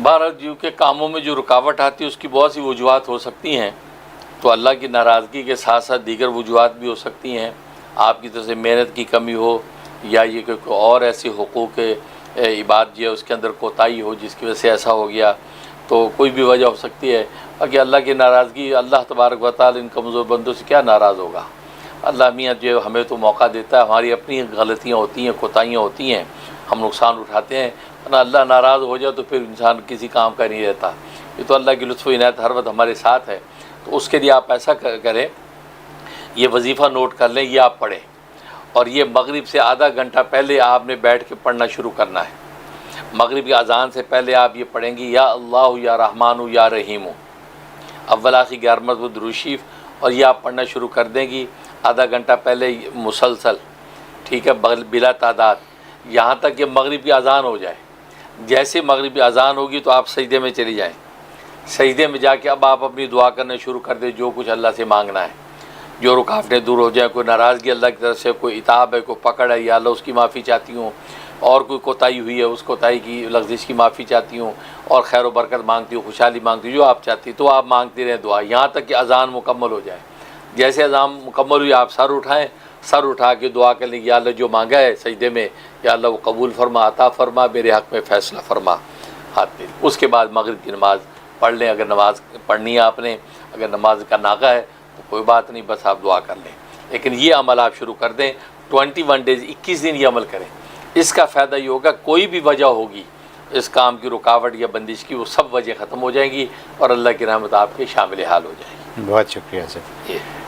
بہرحال جو کہ کاموں میں جو رکاوٹ آتی ہے اس کی بہت سی وجوہات ہو سکتی ہیں، تو اللہ کی ناراضگی کے ساتھ ساتھ دیگر وجوہات بھی ہو سکتی ہیں، آپ کی طرف سے محنت کی کمی ہو، یا یہ کہ کوئی اور ایسی حقوق عباد جو ہے اس کے اندر کوتاہی ہو جس کی وجہ سے ایسا ہو گیا، تو کوئی بھی وجہ ہو سکتی ہے۔ کہ اللہ کی ناراضگی، اللہ تبارک و تعالی ان کمزور بندوں سے کیا ناراض ہوگا؟ اللہ میاں جو ہمیں تو موقع دیتا ہے، ہماری اپنی غلطیاں ہوتی ہیں، کوتاہیاں ہوتی ہیں، ہم نقصان اٹھاتے ہیں، ورنہ اللہ ناراض ہو جائے تو پھر انسان کسی کام کا نہیں رہتا۔ یہ تو اللہ کی لطف و عنایت ہر وقت ہمارے ساتھ ہے۔ تو اس کے لیے آپ ایسا کریں، یہ وظیفہ نوٹ کر لیں، یہ آپ پڑھیں، اور یہ مغرب سے آدھا گھنٹہ پہلے آپ نے بیٹھ کے پڑھنا شروع کرنا ہے۔ مغرب کی اذان سے پہلے آپ یہ پڑھیں گی، یا اللہ یا رحمان یا رحیم، اول آخر 11 مرتبہ درود شریف، اور یہ آپ پڑھنا شروع کر دیں گی آدھا گھنٹہ پہلے مسلسل، ٹھیک ہے، بلا تعداد، یہاں تک کہ مغرب کی اذان ہو جائے۔ جیسے مغرب کی اذان ہوگی تو آپ سجدے میں چلی جائیں، سجدے میں جا کے اب آپ اپنی دعا کرنا شروع کر دیں، جو کچھ اللہ سے مانگنا ہے، جو رکاوٹیں دور ہو جائیں، کوئی ناراضگی اللہ کی طرف سے، کوئی عتاب ہے، کوئی پکڑ ہے، یا اللہ اس کی معافی چاہتی ہوں، اور کوئی کوتاہی ہوئی ہے اس کوتاہی کی لغزش کی معافی چاہتی ہوں، اور خیر و برکت مانگتی ہوں، خوشحالی مانگتی ہوں، جو آپ چاہتی تو آپ مانگتے رہیں دعا، یہاں تک کہ اذان مکمل ہو جائے۔ جیسے اذان مکمل ہوئی آپ سر اٹھائیں، سر اٹھا کے دعا کر لیں، یا اللہ جو مانگا ہے سجدے میں، یا اللہ وہ قبول فرما، عطا فرما، میرے حق میں فیصلہ فرما، ہاتھ پہ۔ اس کے بعد مغرب کی نماز پڑھ لیں، اگر نماز پڑھنی ہے آپ نے، اگر نماز کا ناغہ ہے تو کوئی بات نہیں، بس آپ دعا کر لیں۔ لیکن یہ عمل آپ شروع کر دیں، 21 ڈیز، 21 دن یہ عمل کریں۔ اس کا فائدہ یہ ہوگا، کوئی بھی وجہ ہوگی اس کام کی رکاوٹ یا بندش کی، وہ سب وجہ ختم ہو جائیں گی، اور اللہ کی رحمت آپ کے شامل حال ہو جائے گی۔ بہت شکریہ سر۔